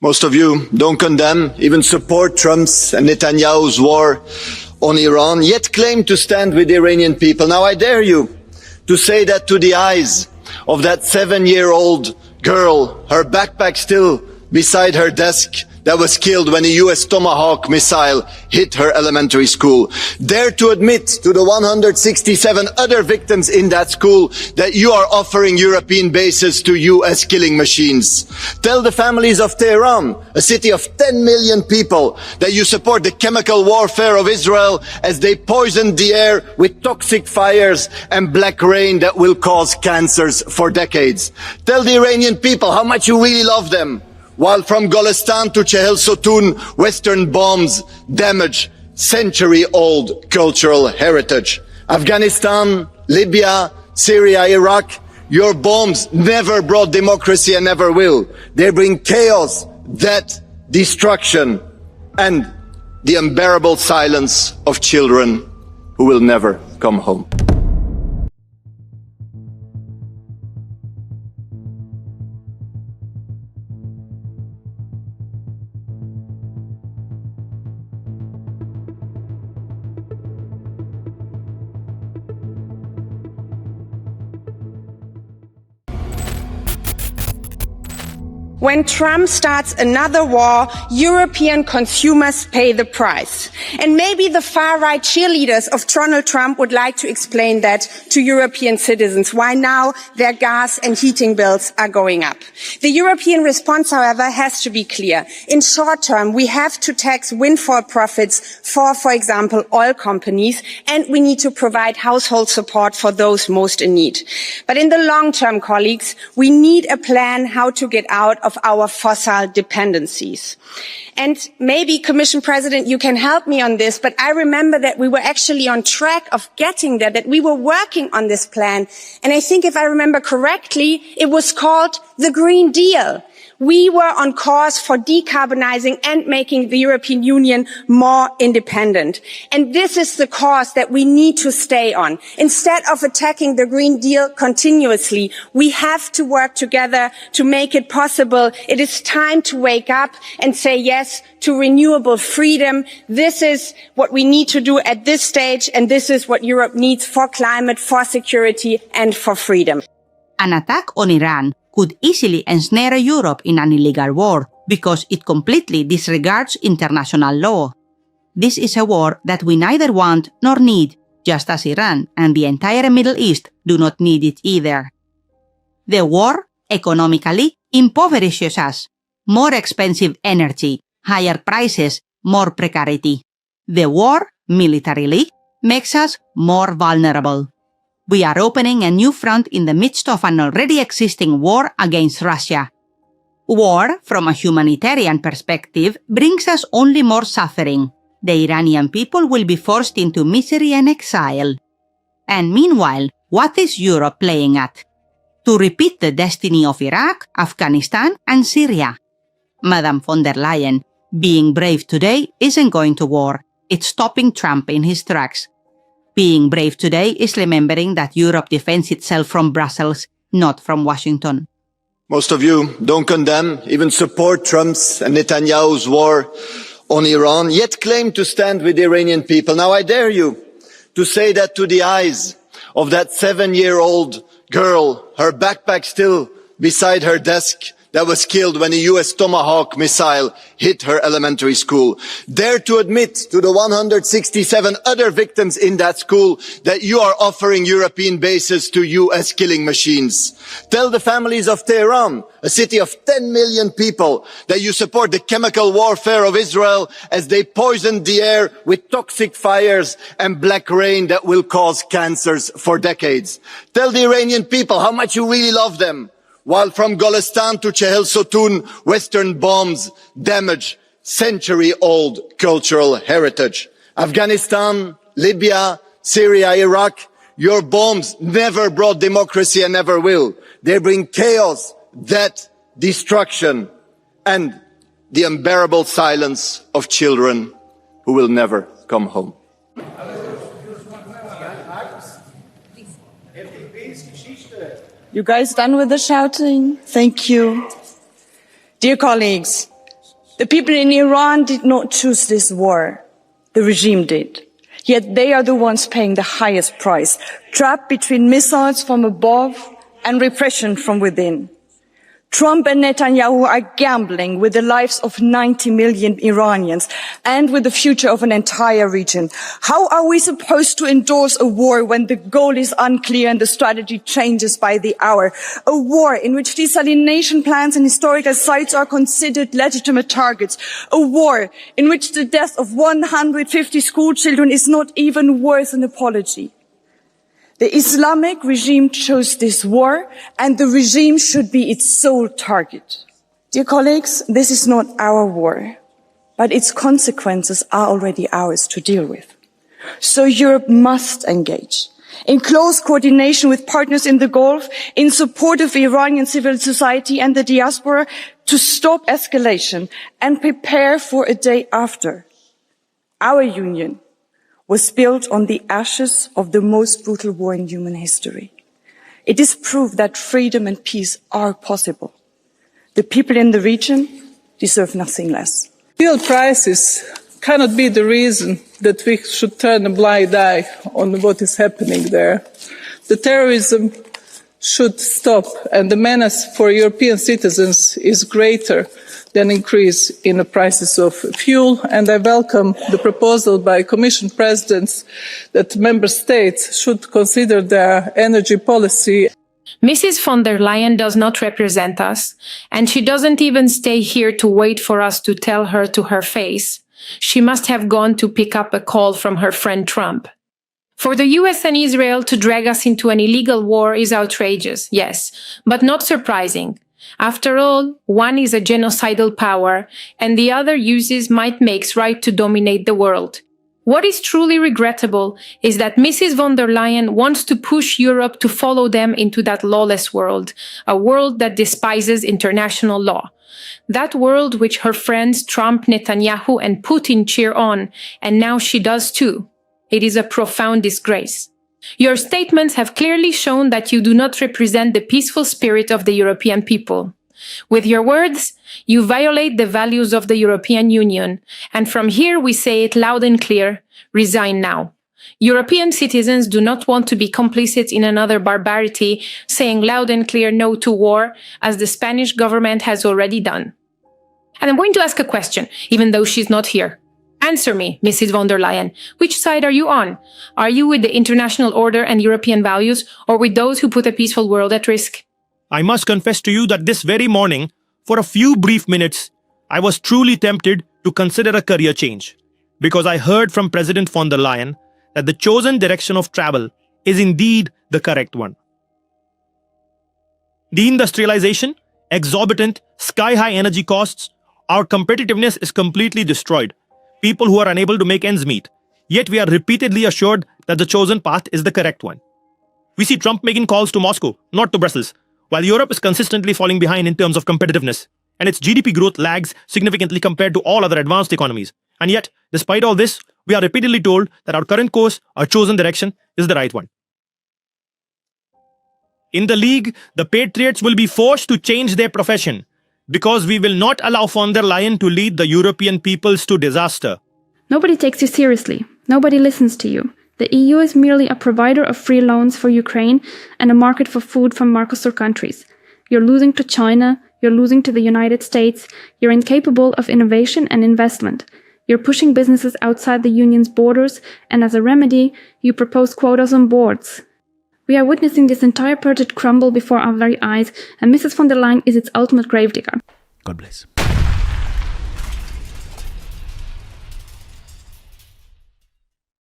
Most of you don't condemn, even support Trump's and Netanyahu's war on Iran, yet claim to stand with the Iranian people. Now I dare you to say that to the eyes of that 7-year-old girl, her backpack still beside her desk, that was killed when a US Tomahawk missile hit her elementary school. Dare to admit to the 167 other victims in that school that you are offering European bases to US killing machines. Tell the families of Tehran, a city of 10 million people, that you support the chemical warfare of Israel as they poison the air with toxic fires and black rain that will cause cancers for decades. Tell the Iranian people how much you really love them, while from Golestan to Chehel Sotun, Western bombs damage century-old cultural heritage. Afghanistan, Libya, Syria, Iraq, your bombs never brought democracy and never will. They bring chaos, death, destruction, and the unbearable silence of children who will never come home. When Trump starts another war, European consumers pay the price. And maybe the far-right cheerleaders of Donald Trump would like to explain that to European citizens, why now their gas and heating bills are going up. The European response, however, has to be clear. In short term, we have to tax windfall profits for example, oil companies, and we need to provide household support for those most in need. But in the long term, colleagues, we need a plan how to get out of our fossil dependencies. And maybe, Commission President, you can help me on this, but I remember that we were actually on track of getting there, that we were working on this plan. And I think if I remember correctly, it was called the Green Deal. We were on course for decarbonizing and making the European Union more independent. And this is the course that we need to stay on. Instead of attacking the Green Deal continuously, we have to work together to make it possible. It is time to wake up and say yes to renewable freedom. This is what we need to do at this stage, and this is what Europe needs for climate, for security, and for freedom. An attack on Iran could easily ensnare Europe in an illegal war because it completely disregards international law. This is a war that we neither want nor need, just as Iran and the entire Middle East do not need it either. The war, economically, impoverishes us. More expensive energy, higher prices, more precarity. The war, militarily, makes us more vulnerable. We are opening a new front in the midst of an already existing war against Russia. War, from a humanitarian perspective, brings us only more suffering. The Iranian people will be forced into misery and exile. And meanwhile, what is Europe playing at? To repeat the destiny of Iraq, Afghanistan, and Syria. Madame von der Leyen, being brave today isn't going to war. It's stopping Trump in his tracks. Being brave today is remembering that Europe defends itself from Brussels, not from Washington. Most of you don't condemn, even support Trump's and Netanyahu's war on Iran, yet claim to stand with the Iranian people. Now I dare you to say that to the eyes of that 7-year-old girl, her backpack still beside her desk, that was killed when a US Tomahawk missile hit her elementary school. Dare to admit to the 167 other victims in that school that you are offering European bases to US killing machines. Tell the families of Tehran, a city of 10 million people, that you support the chemical warfare of Israel as they poison the air with toxic fires and black rain that will cause cancers for decades. Tell the Iranian people how much you really love them, while from Golestan to Chehel Sotun, Western bombs damage century-old cultural heritage. Afghanistan, Libya, Syria, Iraq, your bombs never brought democracy and never will. They bring chaos, death, destruction, and the unbearable silence of children who will never come home. You guys done with the shouting? Thank you. Dear colleagues, The people in Iran did not choose this war. The regime did. Yet they are the ones paying the highest price, trapped between missiles from above and repression from within. Trump and Netanyahu are gambling with the lives of 90 million Iranians and with the future of an entire region. How are we supposed to endorse a war when the goal is unclear and the strategy changes by the hour? A war in which desalination plants and historical sites are considered legitimate targets. A war in which the death of 150 school children is not even worth an apology. The Islamic regime chose this war, and the regime should be its sole target. Dear colleagues, this is not our war, but its consequences are already ours to deal with. So Europe must engage in close coordination with partners in the Gulf, in support of Iranian civil society and the diaspora, to stop escalation and prepare for a day after. Our union was built on the ashes of the most brutal war in human history. It is proof that freedom and peace are possible. The people in the region deserve nothing less. Fuel prices cannot be the reason that we should turn a blind eye on what is happening there. The terrorism should stop, and the menace for European citizens is greater than increase in the prices of fuel, and I welcome the proposal by Commission presidents that member states should consider their energy policy. Mrs. von der Leyen does not represent us, and she doesn't even stay here to wait for us to tell her to her face. She must have gone to pick up a call from her friend Trump. For the US and Israel to drag us into an illegal war is outrageous, yes, but not surprising. After all, one is a genocidal power, and the other uses might makes right to dominate the world. What is truly regrettable is that Mrs. von der Leyen wants to push Europe to follow them into that lawless world, a world that despises international law. That world which her friends Trump, Netanyahu, and Putin cheer on, and now she does too. It is a profound disgrace. Your statements have clearly shown that you do not represent the peaceful spirit of the European people. With your words, you violate the values of the European Union, and from here we say it loud and clear, resign now. European citizens do not want to be complicit in another barbarity, saying loud and clear no to war, as the Spanish government has already done. And I'm going to ask a question, even though she's not here. Answer me, Mrs. von der Leyen. Which side are you on? Are you with the international order and European values, or with those who put a peaceful world at risk? I must confess to you that this very morning, for a few brief minutes, I was truly tempted to consider a career change, because I heard from President von der Leyen that the chosen direction of travel is indeed the correct one. Deindustrialization, exorbitant, sky-high energy costs, our competitiveness is completely destroyed. People who are unable to make ends meet. Yet we are repeatedly assured that the chosen path is the correct one. We see Trump making calls to Moscow, not to Brussels, while Europe is consistently falling behind in terms of competitiveness, and its GDP growth lags significantly compared to all other advanced economies. And yet, despite all this, we are repeatedly told that our current course, our chosen direction, is the right one. In the League, the patriots will be forced to change their profession, because we will not allow von der Leyen to lead the European peoples to disaster. Nobody takes you seriously. Nobody listens to you. The EU is merely a provider of free loans for Ukraine and a market for food from Mercosur countries. You're losing to China, you're losing to the United States, you're incapable of innovation and investment. You're pushing businesses outside the Union's borders, and as a remedy, you propose quotas on boards. We are witnessing this entire project crumble before our very eyes, and Mrs. von der Leyen is its ultimate gravedigger. God bless.